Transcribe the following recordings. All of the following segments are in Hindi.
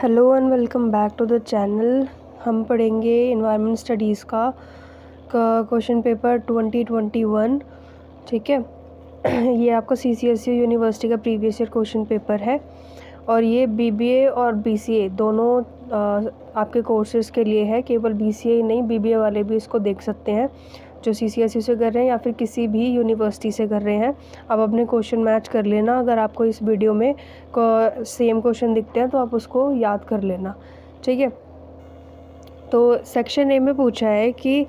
Hello and welcome back to the channel. हम पढ़ेंगे इन्वायरमेंट स्टडीज़ का क्वेश्चन पेपर 2021। ठीक है। ये आपका CCSE यूनिवर्सिटी का प्रीवियस ईयर क्वेश्चन पेपर है और ये BBA और BCA दोनों आपके कोर्सेज़ के लिए है। केवल BCA ही नहीं, BBA वाले भी इसको देख सकते हैं जो CCSE से कर रहे हैं या फिर किसी भी यूनिवर्सिटी से कर रहे हैं। आप अपने क्वेश्चन मैच कर लेना। अगर आपको इस वीडियो में सेम क्वेश्चन दिखते हैं तो आप उसको याद कर लेना। ठीक है। तो सेक्शन ए में पूछा है कि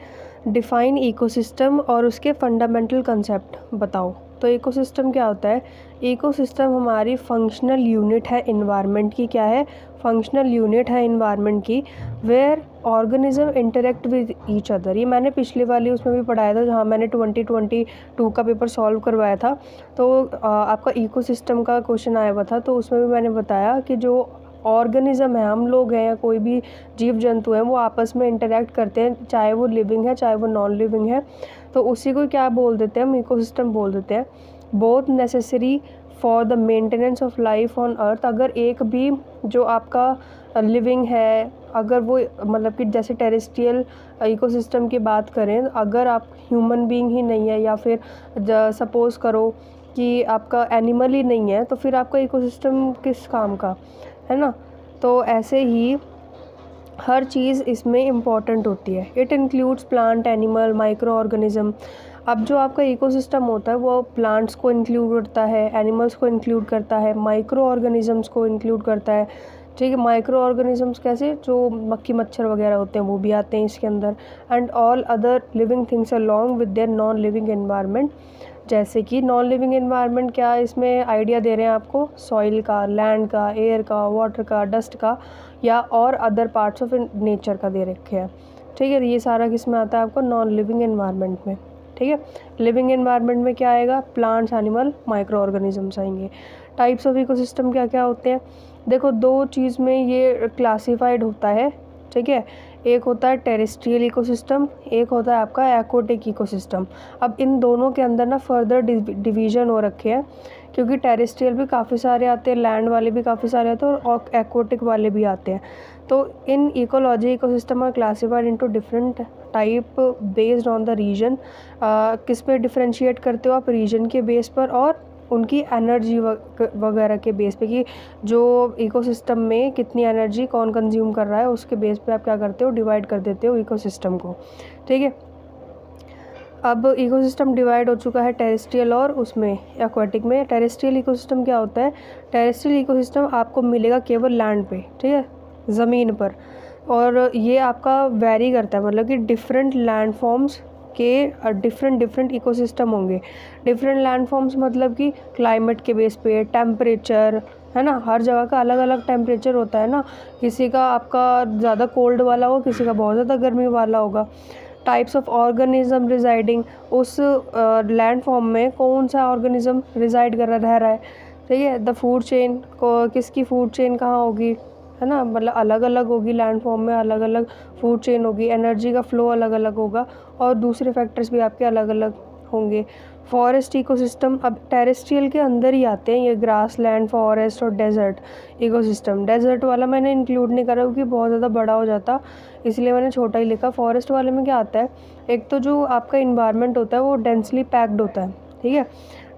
डिफ़ाइन इकोसिस्टम और उसके फंडामेंटल कंसेप्ट बताओ। तो इकोसिस्टम क्या होता है? इकोसिस्टम हमारी फंक्शनल यूनिट है इन्वायरमेंट की। क्या है? फंक्शनल यूनिट है इन्वायरमेंट की, where organism interact with each other. ये मैंने पिछली वाली उसमें भी पढ़ाया था जहाँ मैंने 2022 का पेपर सॉल्व करवाया था। तो आपका इकोसिस्टम का क्वेश्चन आया हुआ था, तो उसमें भी मैंने बताया कि जो ऑर्गेनिज्म है, हम लोग हैं या कोई भी जीव जंतु हैं, वो आपस में इंटरेक्ट करते हैं, चाहे वो लिविंग है चाहे वो नॉन लिविंग है। तो उसी को क्या बोल देते हैं? हम इकोसिस्टम बोल देते हैं। Both necessary for the maintenance of life on earth. अगर एक भी जो आपका लिविंग है, अगर वो मतलब कि जैसे टेरेस्ट्रियल इकोसिस्टम की बात करें, अगर आप ह्यूमन बीइंग ही नहीं है या फिर सपोज़ करो कि आपका एनिमल ही नहीं है, तो फिर आपका इकोसिस्टम किस काम का है ना। तो ऐसे ही हर चीज़ इसमें इम्पॉर्टेंट होती है। It includes plant, animal, micro organism. अब जो आपका इकोसिस्टम होता है वो प्लांट्स को इंक्लूड करता है, एनिमल्स को इंक्लूड करता है, माइक्रो ऑर्गेनिजम्स को इंक्लूड करता है। ठीक है। माइक्रो ऑर्गेनिजम्स कैसे? जो मक्खी मच्छर वगैरह होते हैं वो भी आते हैं इसके अंदर। And all other living things along with their non living environment. जैसे कि नॉन लिविंग एनवायरनमेंट क्या इसमें आइडिया दे रहे हैं आपको? सॉइल का, लैंड का, एयर का, वाटर का, डस्ट का, या और अदर पार्ट्स ऑफ नेचर का दे रखे हैं। ठीक है। ये सारा किस में आता है? आपको नॉन लिविंग एनवायरनमेंट में। ठीक है। लिविंग एनवायरनमेंट में क्या आएगा? प्लांट्स, एनिमल, माइक्रो ऑर्गेनिजम्स आएंगे। टाइप्स ऑफ इकोसिस्टम क्या क्या होते हैं? देखो, दो चीज़ में ये क्लासिफाइड होता है। ठीक है। एक होता है टेरेस्ट्रियल इकोसिस्टम, एक होता है आपका एक्वाटिक इकोसिस्टम। अब इन दोनों के अंदर ना फर्दर डिवीज़न हो रखे हैं, क्योंकि टेरेस्ट्रियल भी काफ़ी सारे आते हैं, लैंड वाले भी काफ़ी सारे आते हैं और एक्वाटिक वाले भी आते हैं। तो in ecology ecosystem are classified into different type based on the region. किस पे डिफरेंशिएट करते हो आप? रीजन के बेस पर और उनकी एनर्जी वगैरह के बेस पे, कि जो इकोसिस्टम में कितनी एनर्जी कौन कंज्यूम कर रहा है, उसके बेस पे आप क्या करते हो? डिवाइड कर देते हो इकोसिस्टम को। ठीक है। अब इकोसिस्टम डिवाइड हो चुका है टेरेस्ट्रियल और उसमें एक्वाटिक में। टेरेस्ट्रियल इकोसिस्टम क्या होता है? टेरेस्ट्रियल इकोसिस्टम आपको मिलेगा केवल लैंड पे, ठीक है, ज़मीन पर। और ये आपका वेरी करता है, मतलब कि डिफरेंट लैंड फॉर्म्स के डिफरेंट इकोसिस्टम होंगे। डिफरेंट लैंड फॉर्म्स मतलब कि क्लाइमेट के बेस पे, टेम्परेचर, है ना, हर जगह का अलग अलग टेम्परेचर होता है ना। किसी का आपका ज़्यादा कोल्ड वाला होगा, किसी का बहुत ज़्यादा गर्मी वाला होगा। टाइप्स ऑफ ऑर्गेनिज्म रिजाइडिंग, उस लैंड फॉर्म में कौन सा ऑर्गेनिज्म रिजाइड कर रह रहा है। ठीक है। द फूड चेन को, किसकी फूड चेन कहाँ होगी, है ना, मतलब अलग अलग होगी लैंड फॉर्म में, अलग अलग फूड चेन होगी, एनर्जी का फ्लो अलग अलग होगा और दूसरे फैक्टर्स भी आपके अलग अलग होंगे। फॉरेस्ट इकोसिस्टम अब टेरेस्ट्रियल के अंदर ही आते हैं ये, ग्रास लैंड, फॉरेस्ट और डेजर्ट इकोसिस्टम। डेजर्ट वाला मैंने इंक्लूड नहीं करा क्योंकि बहुत ज़्यादा बड़ा हो जाता, इसलिए मैंने छोटा ही लिखा। फॉरेस्ट वाले में क्या आता है? एक तो जो आपका इन्वायरमेंट होता है वो डेंसली पैक्ड होता है। ठीक है।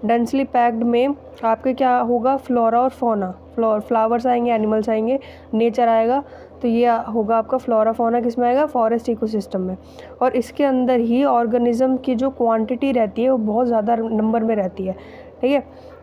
डेंसली पैक्ड में आपके क्या होगा? फ्लोरा और फौना, फ्लावर्स आएंगे, एनिमल्स आएंगे, नेचर आएगा। तो ये होगा आपका फ्लोरा फौना, किस में आएगा? फॉरेस्ट इकोसिस्टम में। और इसके अंदर ही ऑर्गेनिज्म की जो क्वांटिटी रहती है वो बहुत ज़्यादा नंबर में रहती है। ठीक है।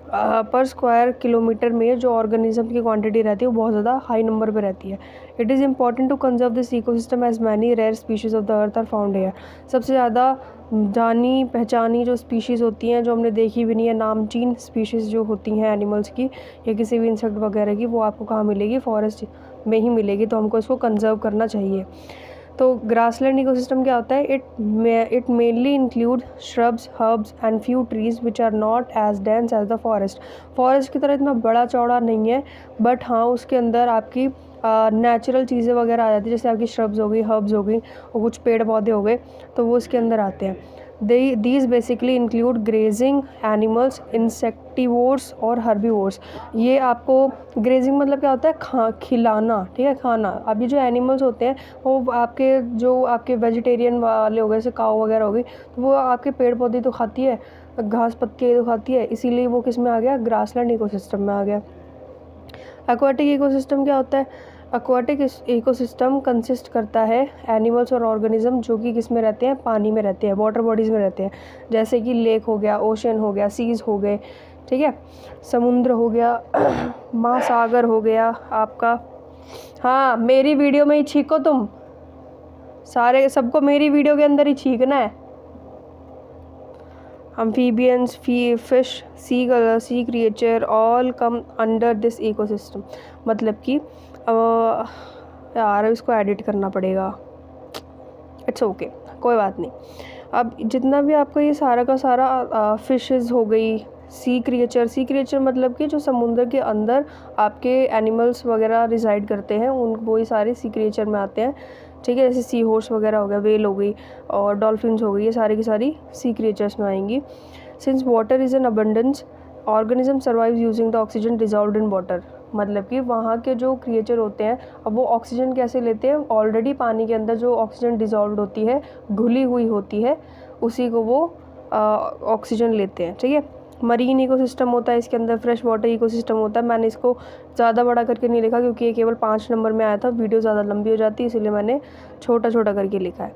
पर स्क्वायर किलोमीटर में जो ऑर्गेनिज्म की क्वांटिटी रहती है वो बहुत ज़्यादा हाई नंबर पे रहती है। It is important to conserve this ecosystem as many rare species of the earth are found here. सबसे ज़्यादा जानी पहचानी जो स्पीशीज़ होती हैं, जो हमने देखी भी नहीं है, नामचीन स्पीशीज़ जो होती हैं एनिमल्स की या किसी भी इंसेक्ट वगैरह की, वो आपको कहाँ मिलेगी? फॉरेस्ट में ही मिलेगी। तो हमको इसको कंजर्व करना चाहिए। तो ग्रासलैंड इकोसिस्टम क्या होता है? It mainly include shrubs, herbs and few trees which are not as dense as the forest. Forest की तरह इतना बड़ा चौड़ा नहीं है, बट हाँ उसके अंदर आपकी नेचुरल चीज़ें वगैरह आ जाती है, जैसे आपकी श्रब्स हो गई, हर्ब्स हो गई और कुछ पेड़ पौधे हो गए, तो वो इसके अंदर आते हैं। These basically include grazing animals, insectivores और हर्बीवोर्स। ये आपको ग्रेजिंग मतलब क्या होता है, खिलाना, ठीक है, खाना। अब ये जो एनिमल्स होते हैं वो आपके वेजिटेरियन वाले हो गए, जैसे काऊ वगैरह हो गई, तो वो आपके पेड़ पौधे तो खाती है, घास पत्ती तो खाती है, इसीलिए वो किस में आ गया, ग्रासलैंड इकोसिस्टम में आ गया। एक्वाटिक इकोसिस्टम क्या होता है? एक्वाटिक इकोसिस्टम कंसिस्ट करता है एनिमल्स और ऑर्गेनिज्म जो कि किस में रहते हैं, पानी में रहते हैं, वाटर बॉडीज़ में रहते हैं, जैसे कि लेक हो गया, ओशन हो गया, सीज हो गए, ठीक है, समुद्र हो गया, महासागर हो गया आपका। हाँ, मेरी वीडियो में ही छीको तुम, सबको मेरी वीडियो के अंदर ही छीकना है। amphibians, fish, sea creature all come under this ecosystem। मतलब कि यार इसको एडिट करना पड़ेगा, इट्स ओके, कोई बात नहीं। अब जितना भी आपको ये सारा का सारा फिशेस हो गई, सी क्रिएचर मतलब कि जो समुद्र के अंदर आपके एनिमल्स वगैरह रिसाइड करते हैं, उन वही सारे सी क्रिएचर में आते हैं, ठीक है, जैसे सी हॉर्स वगैरह हो गया, वेल हो गई और डॉल्फिन्स हो गई, ये सारी की सारी सी क्रिएचर्स में आएंगी। Since water is an abundance, organism survive using the oxygen dissolved in water. मतलब कि वहाँ के जो क्रिएचर होते हैं, अब वो ऑक्सीजन कैसे लेते हैं, ऑलरेडी पानी के अंदर जो ऑक्सीजन डिजॉल्व्ड होती है, घुली हुई होती है, उसी को वो ऑक्सीजन लेते हैं, ठीक है। मरीन इकोसिस्टम होता है इसके अंदर, फ्रेश वाटर इकोसिस्टम होता है। मैंने इसको ज़्यादा बड़ा करके नहीं लिखा क्योंकि ये केवल 5 नंबर में आया था, वीडियो ज़्यादा लंबी हो जाती है, इसलिए मैंने छोटा छोटा करके लिखा है।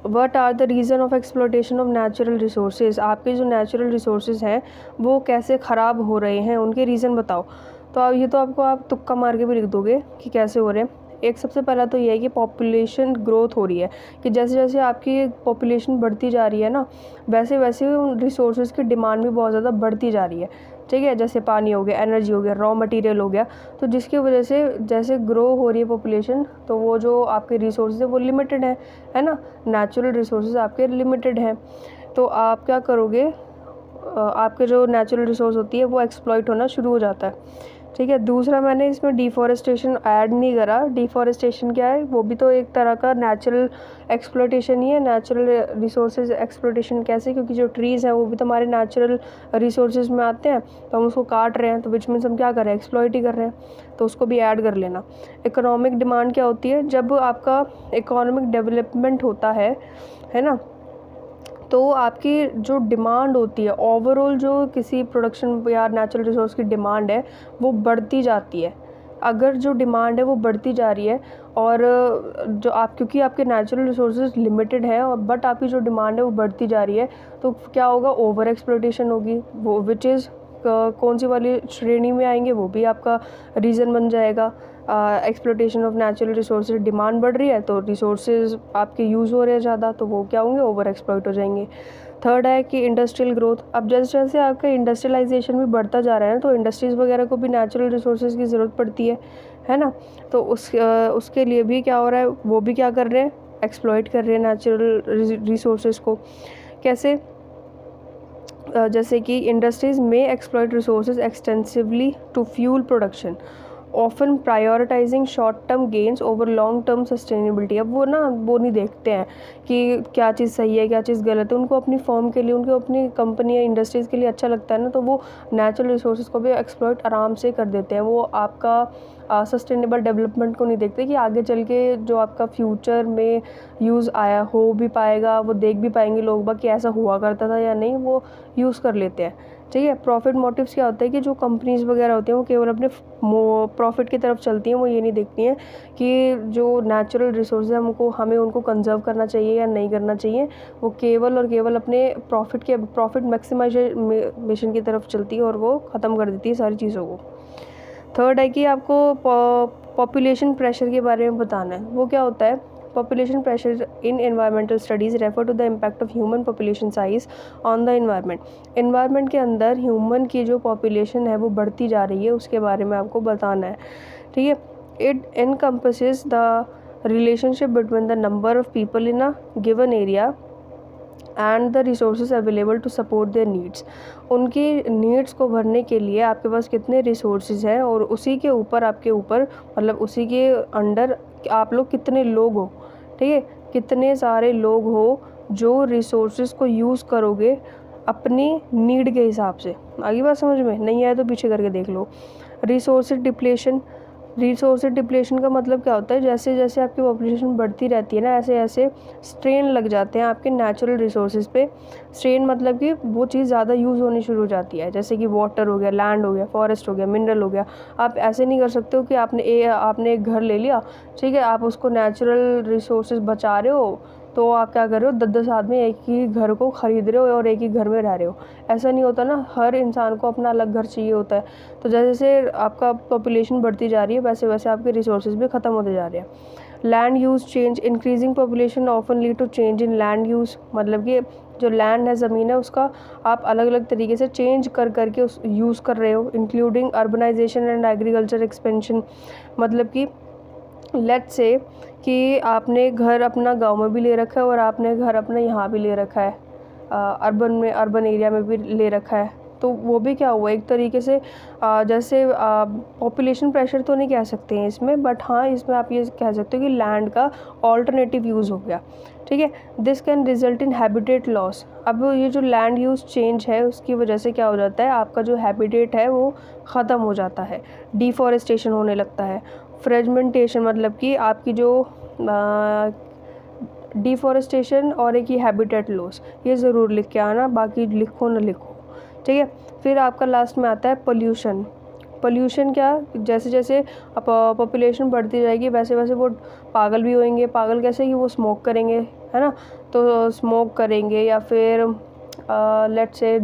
What are the reason of exploitation of natural resources. आपके जो नेचुरल रिसोर्सेज हैं वो कैसे ख़राब हो रहे हैं, उनके रीज़न बताओ। तो अब ये तो आपको आप तुक्का मार के भी लिख दोगे कि कैसे हो रहे हैं। एक सबसे पहला तो ये है कि पॉपुलेशन ग्रोथ हो रही है, कि जैसे जैसे आपकी पॉपुलेशन बढ़ती जा रही है ना, वैसे वैसे रिसोर्सेज की डिमांड भी बहुत ज़्यादा बढ़ती जा रही है, ठीक है। जैसे पानी हो गया, एनर्जी हो गया, रॉ मटेरियल हो गया, तो जिसकी वजह से जैसे ग्रो हो रही है पॉपुलेशन, तो वो जो आपके रिसोर्सेज है वो लिमिटेड है ना, नेचुरल रिसोर्सेज आपके लिमिटेड हैं। तो आप क्या करोगे, आपके जो नेचुरल रिसोर्स होती है वो एक्सप्लॉइट होना शुरू हो जाता है, ठीक है। दूसरा, मैंने इसमें डिफॉरेस्टेशन ऐड नहीं करा। डिफॉरेस्टेशन क्या है, वो भी तो एक तरह का नेचुरल एक्सप्लोटेशन ही है। नेचुरल रिसोर्सेज एक्सप्लोटेशन कैसे, क्योंकि जो ट्रीज़ हैं वो भी तो हमारे नेचुरल रिसोर्सेज में आते हैं, तो हम उसको काट रहे हैं, तो विच मीन्स हम क्या कर रहे हैं, एक्सप्लॉइट ही कर रहे हैं, तो उसको भी ऐड कर लेना। इकोनॉमिक डिमांड क्या होती है, जब आपका इकोनॉमिक डेवलपमेंट होता है ना, तो आपकी जो डिमांड होती है ओवरऑल, जो किसी प्रोडक्शन या नेचुरल रिसोर्स की डिमांड है वो बढ़ती जाती है। अगर जो डिमांड है वो बढ़ती जा रही है और जो आप, क्योंकि आपके नेचुरल रिसोर्सेज लिमिटेड है और बट आपकी जो डिमांड है वो बढ़ती जा रही है, तो क्या होगा, ओवर एक्सप्लोटेशन होगी, वो विच इज़ कौन सी वाली श्रेणी में आएंगे, वो भी आपका रीज़न बन जाएगा। Exploitation of natural resources, demand बढ़ रही है तो रिसोर्सेज आपके यूज़ हो रहे हैं ज़्यादा, तो वो क्या होंगे, ओवर एक्सप्लॉइट हो जाएंगे। थर्ड है कि इंडस्ट्रियल ग्रोथ। अब जैसे जैसे आपका इंडस्ट्रियलाइजेशन भी बढ़ता जा रहा है तो इंडस्ट्रीज़ वगैरह को भी नेचुरल रिसोर्सेज की ज़रूरत पड़ती है ना, तो उसके लिए भी क्या हो रहा है, वो भी क्या कर रहे हैं, एक्सप्लॉइट कर रहे हैं नेचुरल रिसोर्सेज को। कैसे, जैसे कि इंडस्ट्रीज़ में exploit resources extensively to fuel production, often prioritising short term gains over long term sustainability. अब वो नहीं देखते हैं कि क्या चीज़ सही है क्या चीज़ गलत है, उनको अपनी फर्म के लिए, उनको अपनी कंपनी या इंडस्ट्रीज़ के लिए अच्छा लगता है ना, तो वो नेचुरल रिसोर्सेज को भी एक्सप्लॉइट आराम से कर देते हैं। वो आपका सस्टेनेबल डेवलपमेंट को नहीं देखते कि आगे चल के जो आपका फ्यूचर में यूज़ आया हो भी पाएगा, वो देख भी पाएंगे लोग बाकी ऐसा हुआ करता था या नहीं, वो यूज़ कर लेते हैं, ठीक है। प्रॉफिट मोटिव्स क्या होता है कि जो कंपनीज़ वगैरह होती हैं वो केवल अपने प्रॉफिट की तरफ चलती हैं, वो ये नहीं देखती हैं कि जो नेचुरल रिसोर्स है हमें उनको कंजर्व करना चाहिए या नहीं करना चाहिए। वो केवल और केवल अपने प्रॉफिट मैक्सिमाइजेशन की तरफ चलती है और वो ख़त्म कर देती है सारी चीज़ों को। थर्ड है कि आपको पॉपुलेशन प्रेशर के बारे में बताना है। वो क्या होता है, population pressure in environmental studies refer to the impact of human population size on the environment. Environment के अंदर ह्यूमन की जो पॉपुलेशन है वो बढ़ती जा रही है, उसके बारे में आपको बताना है, ठीक है। It encompasses the relationship between the number of people in a given area and the resources available to support their needs. उनकी नीड्स को भरने के लिए आपके पास कितने रिसोर्सेज हैं और उसी के ऊपर आपके ऊपर मतलब उसी के अंडर आप लोग कितने लोग हो, ठीक है, कितने सारे लोग हो जो रिसोर्सेज को यूज़ करोगे अपनी नीड के हिसाब से। आगे बात समझ में नहीं आए तो पीछे करके देख लो। रिसोर्स डिप्लेशन का मतलब क्या होता है, जैसे जैसे आपकी पॉपुलेशन बढ़ती रहती है ना, ऐसे ऐसे स्ट्रेन लग जाते हैं आपके नेचुरल रिसोर्सेज पे। स्ट्रेन मतलब कि वो चीज़ ज़्यादा यूज़ होनी शुरू हो जाती है, जैसे कि वाटर हो गया, लैंड हो गया, फॉरेस्ट हो गया, मिनरल हो गया। आप ऐसे नहीं कर सकते हो कि आपने एक घर ले लिया, ठीक है, आप उसको नेचुरल रिसोर्सेज बचा रहे हो, तो आप क्या कर रहे हो, 10-10 आदमी एक ही घर को ख़रीद रहे हो और एक ही घर में रह रहे हो। ऐसा नहीं होता ना, हर इंसान को अपना अलग घर चाहिए होता है। तो जैसे जैसे आपका पॉपुलेशन बढ़ती जा रही है वैसे वैसे आपके रिसोर्सेज भी ख़त्म होते जा रहे हैं। Land use change, increasing population often lead to change in land use. मतलब कि जो लैंड है, ज़मीन है, उसका आप अलग अलग तरीके से चेंज कर करके उस यूज़ कर रहे हो, including urbanisation and agriculture expansion. मतलब कि लेट्स से कि आपने घर अपना गांव में भी ले रखा है और आपने घर अपना यहाँ भी ले रखा है, अर्बन एरिया में भी ले रखा है। तो वो भी क्या हुआ एक तरीके से, जैसे पॉपुलेशन प्रेशर तो नहीं कह सकते हैं इसमें, बट हाँ इसमें आप ये कह सकते हो कि लैंड का ऑल्टरनेटिव यूज़ हो गया, ठीक है। This can result in habitat loss. अब ये जो लैंड यूज़ चेंज है उसकी वजह से क्या हो जाता है, आपका जो हैबिटेट है वो ख़त्म हो जाता है, डिफॉरेस्टेशन होने लगता है। फ्रेगमेंटेशन मतलब कि आपकी जो डिफॉरेस्टेशन और एक ही हैबिटेट लॉस, ये ज़रूर लिख के आना, बाकी लिखो ना लिखो, ठीक है। फिर आपका लास्ट में आता है पोल्यूशन। पोल्यूशन क्या, जैसे जैसे पॉपुलेशन बढ़ती जाएगी वैसे वैसे वो पागल भी होंगे। पागल कैसे, कि वो स्मोक करेंगे, है ना, तो स्मोक करेंगे या फिर लेट्स से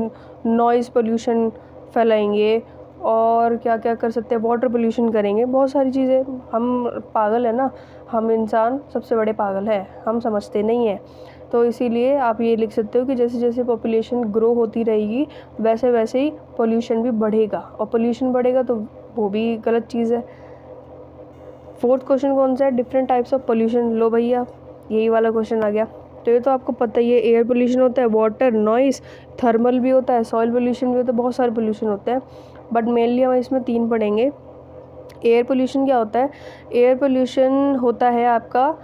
नॉइज़ पोल्यूशन फैलाएंगे, और क्या क्या कर सकते हैं, वाटर पोल्यूशन करेंगे, बहुत सारी चीज़ें। हम पागल है ना, हम इंसान सबसे बड़े पागल हैं, हम समझते नहीं हैं। तो इसीलिए आप ये लिख सकते हो कि जैसे जैसे पॉपुलेशन ग्रो होती रहेगी वैसे वैसे ही पोल्यूशन भी बढ़ेगा, और पोल्यूशन बढ़ेगा तो वो भी गलत चीज़ है। फोर्थ क्वेश्चन कौन सा है, डिफरेंट टाइप्स ऑफ पोल्यूशन। लो भैया, यही वाला क्वेश्चन आ गया। तो ये तो आपको पता ही है, एयर पोल्यूशन होता है, वाटर, नॉइस, थर्मल भी होता है, सॉइल पोल्यूशन भी होता है, बहुत सारे पोल्यूशन होते हैं, बट मेनली हम इसमें 3 पढ़ेंगे। एयर पोल्यूशन क्या होता है, एयर पोल्यूशन होता है आपका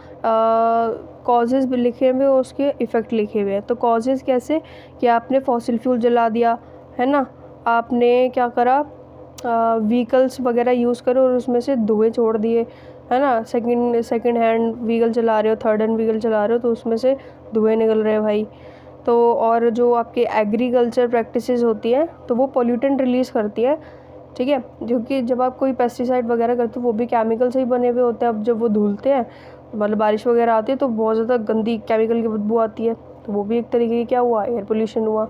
कॉजेज़ भी लिखे हुए और उसके इफ़ेक्ट लिखे हुए हैं। तो कॉजेज़ कैसे, कि आपने फॉसिल फ्यूल जला दिया, है ना, आपने क्या करा, व्हीकल्स वगैरह यूज़ करो और उसमें से धुएँ छोड़ दिए, है ना, सेकंड हैंड व्हीकल चला रहे हो, थर्ड हैंड व्हीकल चला रहे हो, तो उसमें से धुएँ निकल रहे हैं भाई। तो और जो आपके एग्रीकल्चर प्रैक्टिसेस होती हैं तो वो पोल्यूटेंट रिलीज़ करती है, ठीक है, जो कि जब आप कोई पेस्टिसाइड वगैरह करते हो वो भी केमिकल से ही बने हुए होते हैं। अब जब वो धुलते हैं, मतलब बारिश वगैरह आती है तो बहुत ज़्यादा गंदी केमिकल की बदबू आती है, तो वो भी एक तरीके की क्या हुआ, एयर पोल्यूशन हुआ।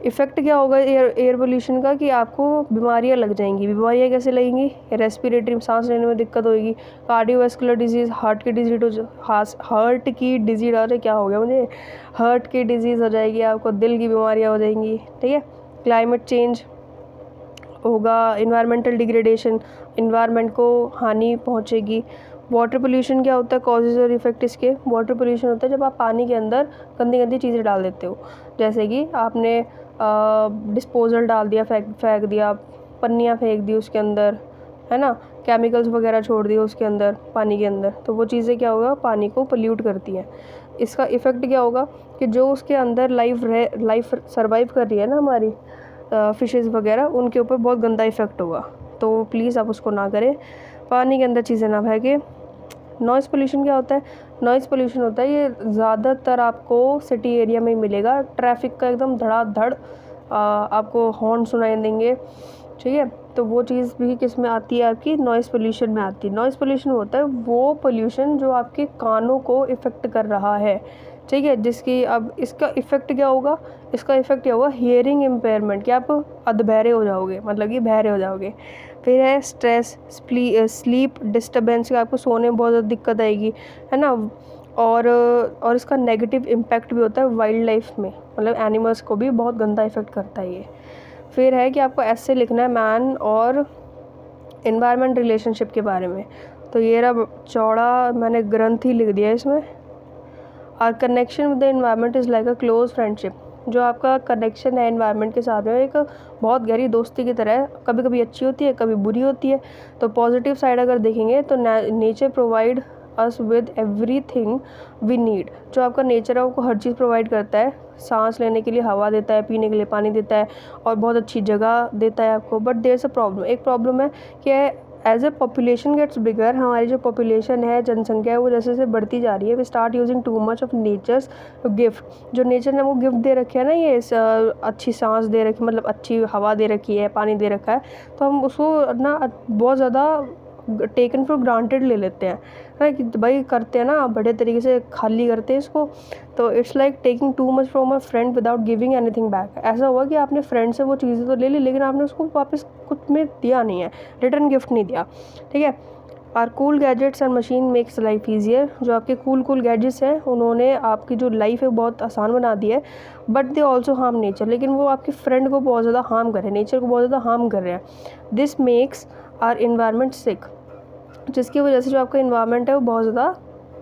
इफ़ेक्ट क्या होगा एयर पोल्यूशन का, कि आपको बीमारियां लग जाएंगी। बीमारियां कैसे लगेंगी, रेस्पिरेटरी, सांस लेने में दिक्कत होगी, कार्डियोवैस्कुलर डिजीज़, हार्ट की डिजीज़, अरे क्या हो गया मुझे, हार्ट की डिजीज़ हो जाएगी आपको, दिल की बीमारियां हो जाएंगी, ठीक है। क्लाइमेट चेंज होगा, इन्वायरमेंटल डिग्रेडेशन, इन्वायरमेंट को हानि पहुंचेगी। वाटर पोल्यूशन क्या होता है, कॉजेज़ और इफ़ेक्ट इसके। वाटर पोल्यूशन होता है जब आप पानी के अंदर गंदी गंदी चीज़ें डाल देते हो, जैसे कि आपने डिस्पोजल डाल दिया, फेंक दिया, पन्नियाँ फेंक दी उसके अंदर, है ना, केमिकल्स वगैरह छोड़ दिए उसके अंदर, पानी के अंदर, तो वो चीज़ें क्या होगा, पानी को पोल्यूट करती हैं। इसका इफ़ेक्ट क्या होगा, कि जो उसके अंदर लाइफ सर्वाइव कर रही है ना हमारी फ़िशेज़ वगैरह, उनके ऊपर बहुत गंदा इफ़ेक्ट होगा। तो प्लीज़ आप उसको ना करें, पानी के अंदर चीज़ें ना फेंकें। नॉइज़ पोल्यूशन क्या होता है, नॉइज़ पोल्यूशन होता है, ये ज़्यादातर आपको सिटी एरिया में ही मिलेगा। ट्रैफिक का एकदम धड़ाधड़ आपको हॉर्न सुनाई देंगे, ठीक है। तो वो चीज़ भी किस में आती है, आपकी नॉइज़ पोल्यूशन में आती है। नॉइज़ पोल्यूशन होता है वो पोल्यूशन जो आपके कानों को इफ़ेक्ट कर रहा है, ठीक है, जिसकी अब इसका इफ़ेक्ट क्या होगा, इसका इफ़ेक्ट क्या होगा, हियरिंग इम्पेयरमेंट, कि आप अधबहरे हो जाओगे, मतलब कि बहरे हो जाओगे। फिर है स्ट्रेस, स्लीप डिस्टर्बेंस, आपको सोने में बहुत ज़्यादा दिक्कत आएगी, है ना। और इसका नेगेटिव इम्पैक्ट भी होता है वाइल्ड लाइफ में, मतलब एनिमल्स को भी बहुत गंदा इफ़ेक्ट करता है ये। फिर है कि आपको ऐसे लिखना है मैन और एनवायरनमेंट रिलेशनशिप के बारे में। तो ये रहा चौड़ा मैंने ग्रंथ ही लिख दिया इसमें। Our connection with the environment is like a close friendship. जो आपका कनेक्शन है एनवायरनमेंट के साथ में, एक बहुत गहरी दोस्ती की तरह है, कभी कभी अच्छी होती है, कभी बुरी होती है। तो पॉजिटिव साइड अगर देखेंगे तो nature provide us with everything we need. जो आपका नेचर है वो हर चीज़ प्रोवाइड करता है, सांस लेने के लिए हवा देता है, पीने के लिए पानी देता है और बहुत अच्छी जगह देता है आपको। But there is a problem, एक प्रॉब्लम है कि as a population gets bigger, हमारी जो पॉपुलेशन है, जनसंख्या है, वो जैसे जैसे बढ़ती जा रही है, we start using too much of nature's gift. जो नेचर ने वो गिफ्ट दे रखे है ना, ये अच्छी सांस दे रखी, मतलब अच्छी हवा दे रखी है, पानी दे रखा है, तो हम उसको ना बहुत ज़्यादा टेकन फॉर ग्रांटेड ले लेते हैं ना, कि भाई करते हैं ना बड़े तरीके से, खाली करते हैं इसको। तो it's like taking too much from a friend without giving anything back. ऐसा हुआ कि आपने फ्रेंड से वो चीज़ें तो ले ली, लेकिन आपने उसको वापस खुद में दिया नहीं है, रिटर्न गिफ्ट नहीं दिया, ठीक है। Our cool gadgets and machine makes life easier. जो आपके कूल गैजेट्स हैं उन्होंने आपकी जो लाइफ है बहुत आसान बना दी है, but they also harm nature. लेकिन वो आपके फ्रेंड को बहुत ज़्यादा हार्म कर रहे हैं, नेचर को बहुत ज़्यादा हार्म कर रहे हैं। दिस मेक्स आर इन्वायरमेंट सिक, जिसकी वजह से जो आपका इन्वायरमेंट है वो बहुत ज़्यादा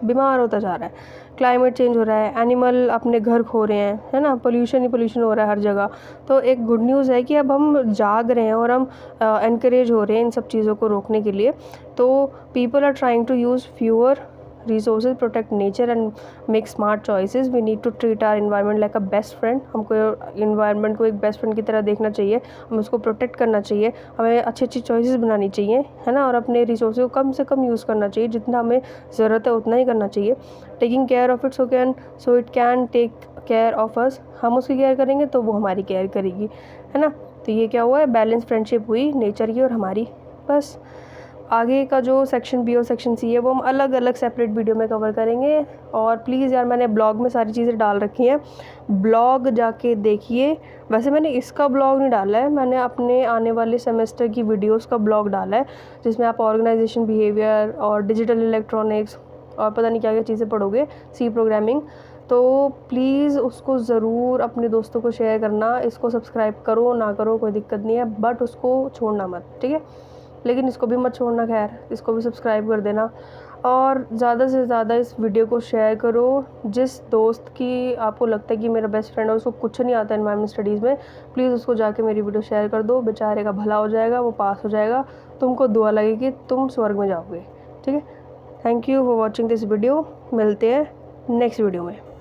बीमार होता जा रहा है। क्लाइमेट चेंज हो रहा है, एनिमल अपने घर खो रहे हैं, है ना, पोल्यूशन ही पोल्यूशन हो रहा है हर जगह। तो एक गुड न्यूज़ है कि अब हम जाग रहे हैं और हम एनकरेज हो रहे हैं इन सब चीज़ों को रोकने के लिए। तो people are trying to use fewer resources, protect nature and make smart choices. We need to treat our environment like a best friend. हमको environment को एक best friend की तरह देखना चाहिए, हमें उसको protect करना चाहिए, हमें अच्छी अच्छी choices बनानी चाहिए, है ना, और अपने resources को कम से कम यूज़ करना चाहिए, जितना हमें ज़रूरत है उतना ही करना चाहिए। Taking care of it so it can take care of us. हम उसकी केयर करेंगे तो वो हमारी केयर करेगी, है ना। तो ये क्या हुआ है, बैलेंस फ्रेंडशिप हुई नेचर की और हमारी। बस आगे का जो सेक्शन बी और सेक्शन सी है वो हम अलग अलग सेपरेट वीडियो में कवर करेंगे। और प्लीज़ यार, मैंने ब्लॉग में सारी चीज़ें डाल रखी हैं, ब्लॉग जाके देखिए। वैसे मैंने इसका ब्लॉग नहीं डाला है, मैंने अपने आने वाले सेमेस्टर की वीडियोस का ब्लॉग डाला है, जिसमें आप ऑर्गेनाइजेशन बिहेवियर और डिजिटल इलेक्ट्रॉनिक्स और पता नहीं क्या क्या चीज़ें पढ़ोगे, सी प्रोग्रामिंग। तो प्लीज़ उसको ज़रूर अपने दोस्तों को शेयर करना। इसको सब्सक्राइब करो ना करो कोई दिक्कत नहीं है, बट उसको छोड़ना मत, ठीक है। लेकिन इसको भी मत छोड़ना, खैर इसको भी सब्सक्राइब कर देना और ज़्यादा से ज़्यादा इस वीडियो को शेयर करो। जिस दोस्त की आपको लगता है कि मेरा बेस्ट फ्रेंड है, उसको कुछ नहीं आता एनवायरनमेंट स्टडीज़ में, प्लीज़ उसको जाके मेरी वीडियो शेयर कर दो। बेचारे का भला हो जाएगा, वो पास हो जाएगा, तुमको दुआ लगेगी, तुम स्वर्ग में जाओगे, ठीक है। Thank you for watching this video. मिलते हैं नेक्स्ट वीडियो में।